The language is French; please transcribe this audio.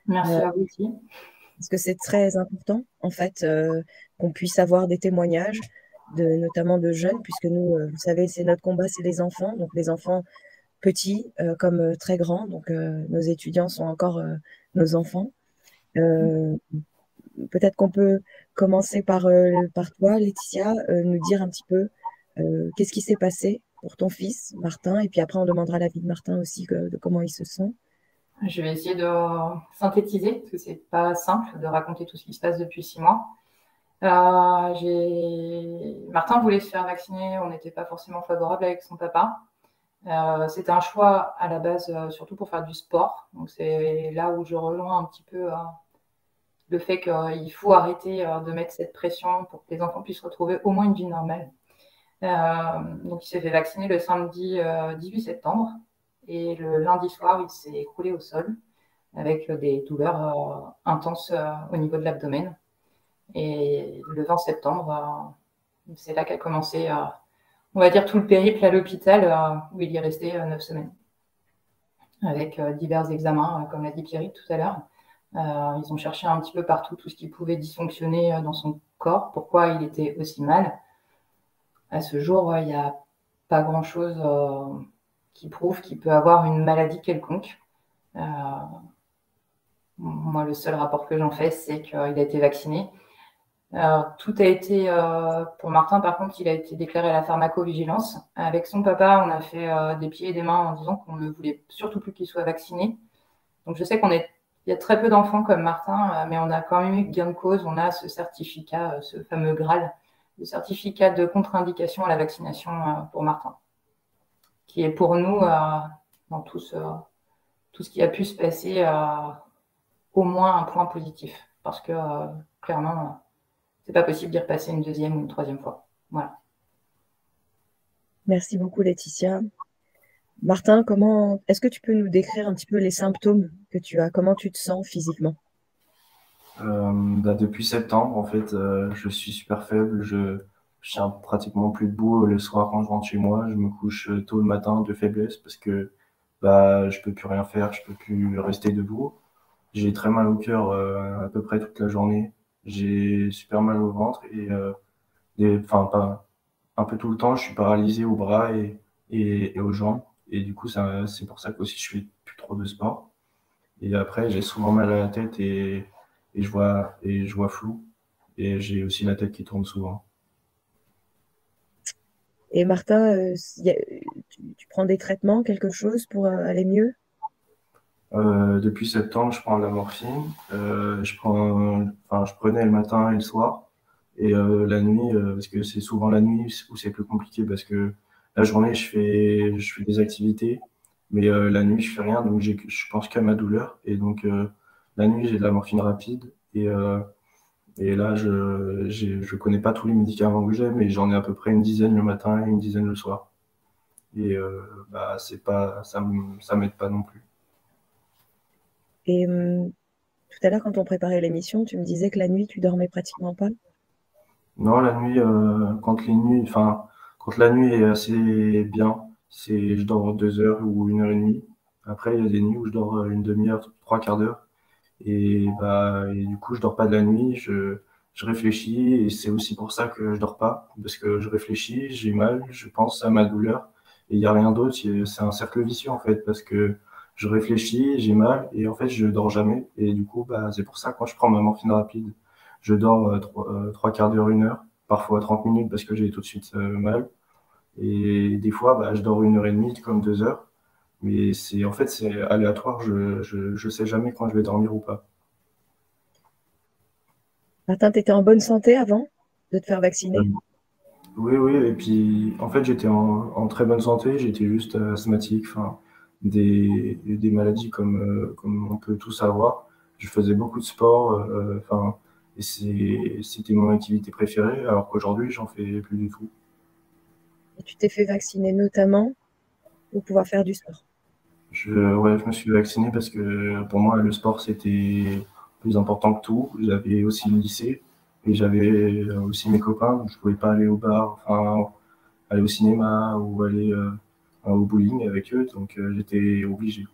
Merci à vous aussi. Parce que c'est très important, en fait, qu'on puisse avoir des témoignages, notamment de jeunes, puisque nous, vous savez, c'est notre combat, c'est les enfants, donc les enfants petits comme très grands, donc nos étudiants sont encore nos enfants. Euh, Peut-être qu'on peut commencer par toi, Laetitia, nous dire un petit peu qu'est-ce qui s'est passé pour ton fils, Martin, et puis après on demandera l'avis de Martin aussi de comment il se sent. Je vais essayer de synthétiser, parce que c'est pas simple de raconter tout ce qui se passe depuis 6 mois. Martin voulait se faire vacciner, on n'était pas forcément favorable avec son papa. C'était un choix à la base, surtout pour faire du sport. Donc c'est là où je rejoins un petit peu le fait qu'il faut arrêter de mettre cette pression pour que les enfants puissent retrouver au moins une vie normale. Donc il s'est fait vacciner le samedi 18 septembre et le lundi soir, il s'est écroulé au sol avec des douleurs intenses au niveau de l'abdomen. Et le 20 septembre, c'est là qu'a commencé, on va dire, tout le périple à l'hôpital où il y est resté 9 semaines avec divers examens, comme l'a dit Pierrick tout à l'heure. Ils ont cherché un petit peu partout tout ce qui pouvait dysfonctionner dans son corps, pourquoi il était aussi mal. À ce jour, il n'y a pas grand-chose qui prouve qu'il peut avoir une maladie quelconque. Euh, Moi, le seul rapport que j'en fais, c'est qu'il a été vacciné. Tout a été, pour Martin, par contre, il a été déclaré à la pharmacovigilance. Avec son papa, on a fait des pieds et des mains en disant qu'on ne voulait surtout plus qu'il soit vacciné. Donc, je sais il y a très peu d'enfants comme Martin, mais on a quand même eu gain de cause. On a ce certificat, ce fameux Graal, le certificat de contre-indication à la vaccination pour Martin, qui est pour nous, dans tout ce qui a pu se passer, au moins un point positif. Parce que, clairement, c'est pas possible d'y repasser une deuxième ou une troisième fois. Voilà. Merci beaucoup, Laetitia. Martin, est-ce que tu peux nous décrire un petit peu les symptômes que tu as? Comment tu te sens physiquement? Depuis septembre, en fait, je suis super faible. Je tiens pratiquement plus debout le soir quand je rentre chez moi. Je me couche tôt le matin de faiblesse parce que bah, je peux plus rien faire, je peux plus rester debout. J'ai très mal au cœur à peu près toute la journée. J'ai super mal au ventre et enfin pas un peu tout le temps. Je suis paralysé aux bras et aux jambes. Et du coup, c'est pour ça qu'aussi je fais plus trop de sport. Et après, j'ai souvent mal à la tête et je vois flou. Et j'ai aussi la tête qui tourne souvent. Et Martin, tu prends des traitements, quelque chose pour aller mieux? Depuis septembre, je prends de la morphine. Je prenais le matin et le soir. Et la nuit, parce que c'est souvent la nuit où c'est plus compliqué parce que la journée, je fais des activités, mais la nuit, je fais rien, donc je pense qu'à ma douleur. Et donc, la nuit, j'ai de la morphine rapide. Et là, je connais pas tous les médicaments que j'ai, mais j'en ai à peu près une dizaine le matin et une dizaine le soir. Et bah, c'est pas, ça m'aide pas non plus. Et tout à l'heure, quand on préparait l'émission, tu me disais que la nuit, tu dormais pratiquement pas. Non, la nuit, quand la nuit est assez bien, je dors 2 heures ou 1 heure et demie. Après, il y a des nuits où je dors une demi-heure, trois quarts d'heure. Et du coup, je dors pas de la nuit, je réfléchis et c'est aussi pour ça que je dors pas. Parce que je réfléchis, j'ai mal, je pense à ma douleur et il y a rien d'autre. C'est un cercle vicieux, en fait, parce que je réfléchis, j'ai mal et en fait, je dors jamais. Et du coup, bah, c'est pour ça, quand je prends ma morphine rapide, je dors trois quarts d'heure, 1 heure, parfois 30 minutes parce que j'ai tout de suite mal. Et des fois, bah, je dors 1 heure et demie, comme 2 heures. Mais en fait, c'est aléatoire. Je sais jamais quand je vais dormir ou pas. Martin, tu étais en bonne santé avant de te faire Euh, vacciner? oui, oui. Et puis, en fait, j'étais en très bonne santé. J'étais juste asthmatique. Enfin, des maladies comme on peut tous avoir. Je faisais beaucoup de sport. Enfin, et c'était mon activité préférée. Alors qu'aujourd'hui, j'en fais plus du tout. Et tu t'es fait vacciner notamment pour pouvoir faire du sport. Ouais, je me suis vacciné parce que pour moi, le sport, c'était plus important que tout. J'avais aussi le lycée et j'avais aussi mes copains, donc je pouvais pas aller au bar, enfin, aller au cinéma ou aller au bowling avec eux, donc j'étais obligé.